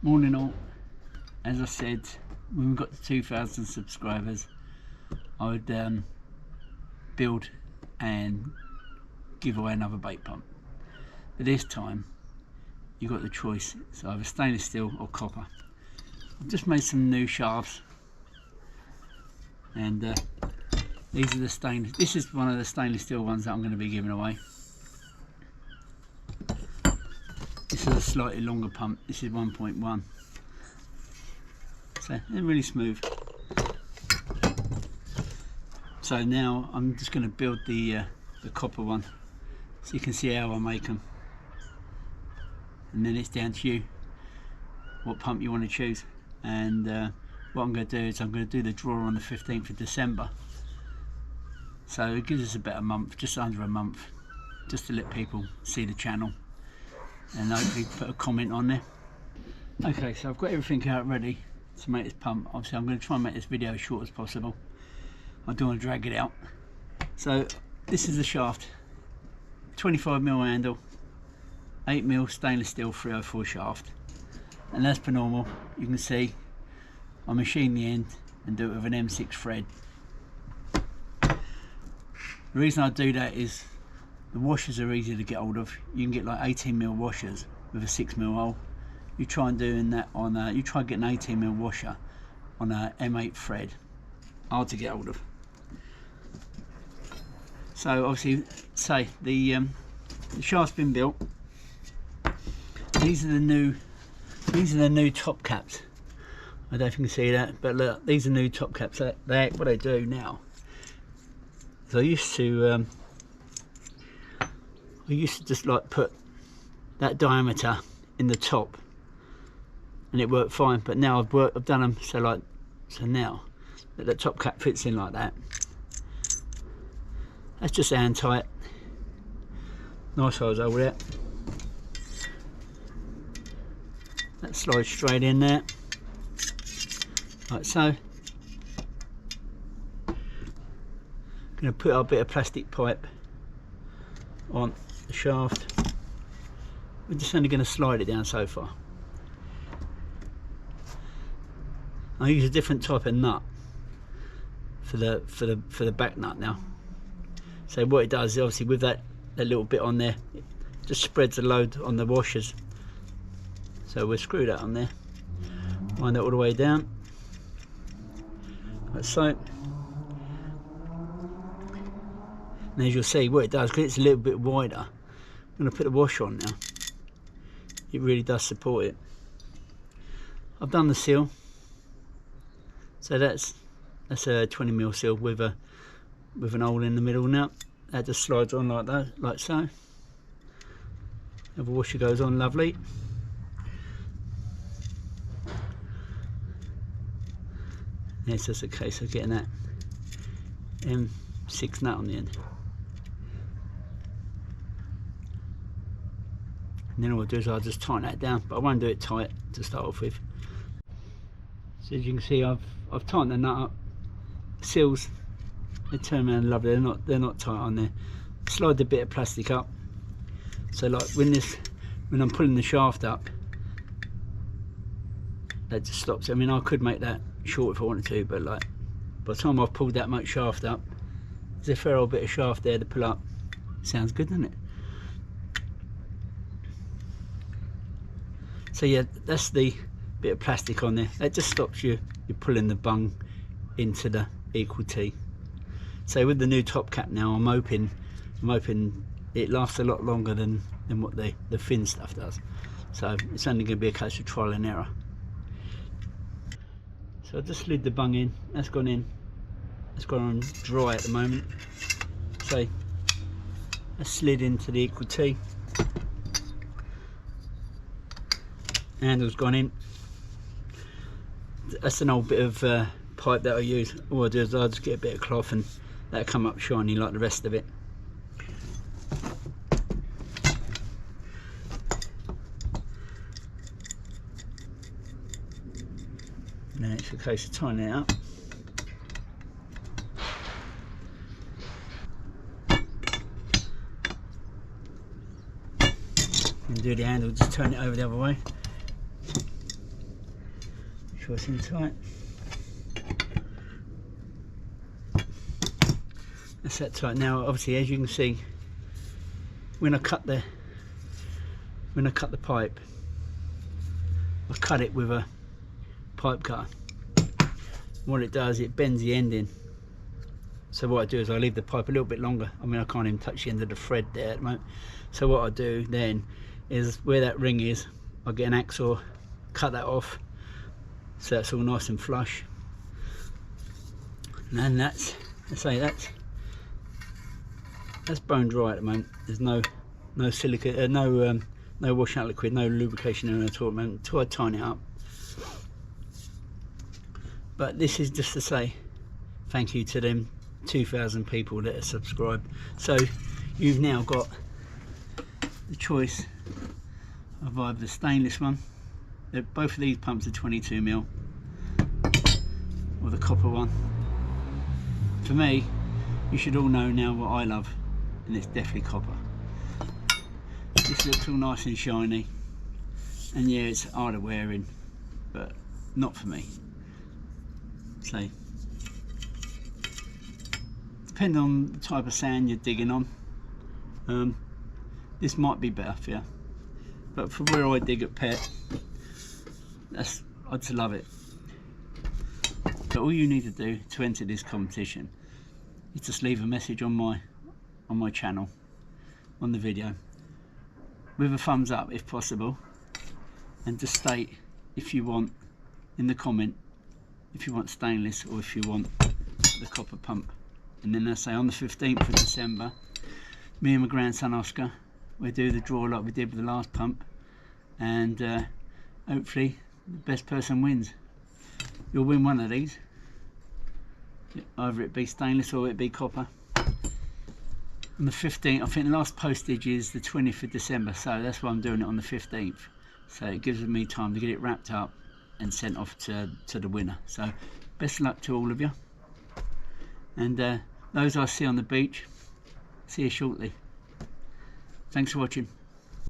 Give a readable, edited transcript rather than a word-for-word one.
Morning all. As I said, when we got to 2,000 subscribers, I would build and give away another bait pump. But this time, you got the choice. It's either stainless steel or copper. I've just made some new shafts, and these are the stainless. This is one of the stainless steel ones that I'm going to be giving away. This is a slightly longer pump. This is 1.1. So they're really smooth. So now I'm just going to build the copper one, so you can see how I make them. And then it's down to you what pump you want to choose. And what I'm going to do is I'm going to do the draw on the 15th of December. So it gives us about a month, just under a month, just to let people see the channel and hopefully put a comment on there. Okay, so I've got everything out ready to make this pump. Obviously I'm going to try and make this video as short as possible. I don't want to drag it out. So this is the shaft, 25mm handle, 8mm stainless steel 304 shaft, and as per normal, you can see I machine the end and do it with an M6 thread. The reason I do that is the washers are easy to get hold of. You can get like 18mm washers with a 6mm hole. You try and doing that on you try and get an 18mm washer on a M8 thread, hard to get hold of. So obviously, say the shaft's been built. These are the new top caps. I don't know if you can see that, but look, these are new top caps. What they do now is I used to just like put that diameter in the top and it worked fine, but now I've done them so now that the top cap fits in like that. That's just hand tight, nice size over there. That slides straight in there, like so. Going to put a bit of plastic pipe on the shaft. We're just only going to slide it down so far. I use a different type of nut for the back nut now. So what it does is obviously with that little bit on there, it just spreads the load on the washers. So we'll screw that on there, wind that all the way down, like so. And as you'll see, what it does, because it's a little bit wider, I'm going to put the washer on now. It really does support it. I've done the seal, so that's a 20mm seal with an hole in the middle now. That just slides on like that, like so. The washer goes on lovely. And it's just a case of getting that M6 nut on the end. And then all I'll do is I'll just tighten that down, but I won't do it tight to start off with. So as you can see, I've tightened the nut up. Seals, they turn around lovely. They're not tight on there. Slide the bit of plastic up. So like when I'm pulling the shaft up, that just stops. I mean, I could make that short if I wanted to, but like by the time I've pulled that much shaft up, there's a fair old bit of shaft there to pull up. Sounds good, doesn't it? So yeah, that's the bit of plastic on there. That just stops you pulling the bung into the equal T. So with the new top cap now, I'm hoping it lasts a lot longer than what the thin stuff does. So it's only going to be a case of trial and error. So I just slid the bung in. That's gone in. It's gone on dry at the moment. So I slid into the equal T. Handle's gone in. That's an old bit of pipe that I use. All I do is I'll just get a bit of cloth and that'll come up shiny like the rest of it. And then it's a case of tightening it up. And do the handle, just turn it over the other way. choice in tight. That's that tight. Now obviously, as you can see, when I cut the pipe, I cut it with a pipe cutter. What it does, it bends the end in. So what I do is I leave the pipe a little bit longer. I mean, I can't even touch the end of the thread there at the moment. So what I do then is, where that ring is, I get an axe saw, cut that off, so it's all nice and flush. And then that's bone dry at the moment. There's no silica, no washout liquid, no lubrication in it at all at the moment, until I tighten it up. But this is just to say thank you to them 2,000 people that are subscribed. So you've now got the choice of either the stainless one, both of these pumps are 22mm, or the copper one. For me, you should all know now what I love, and it's definitely copper. This looks all nice and shiny, and yeah, it's harder wearing, but not for me. So depending on the type of sand you're digging on, this might be better for you, but for where I dig at Pet, I'd love it. But all you need to do to enter this competition is just leave a message on my channel, on the video, with a thumbs up if possible, and just state if you want in the comment if you want stainless or if you want the copper pump. And then I say on the 15th of December, me and my grandson Oscar, we'll do the draw like we did with the last pump, and hopefully the best person wins. You'll win one of these, either it be stainless or it be copper. On the 15th, I think the last postage is the 20th of December, so that's why I'm doing it on the 15th. So it gives me time to get it wrapped up and sent off to the winner. So best luck to all of you, and those I see on the beach, see you shortly. Thanks for watching.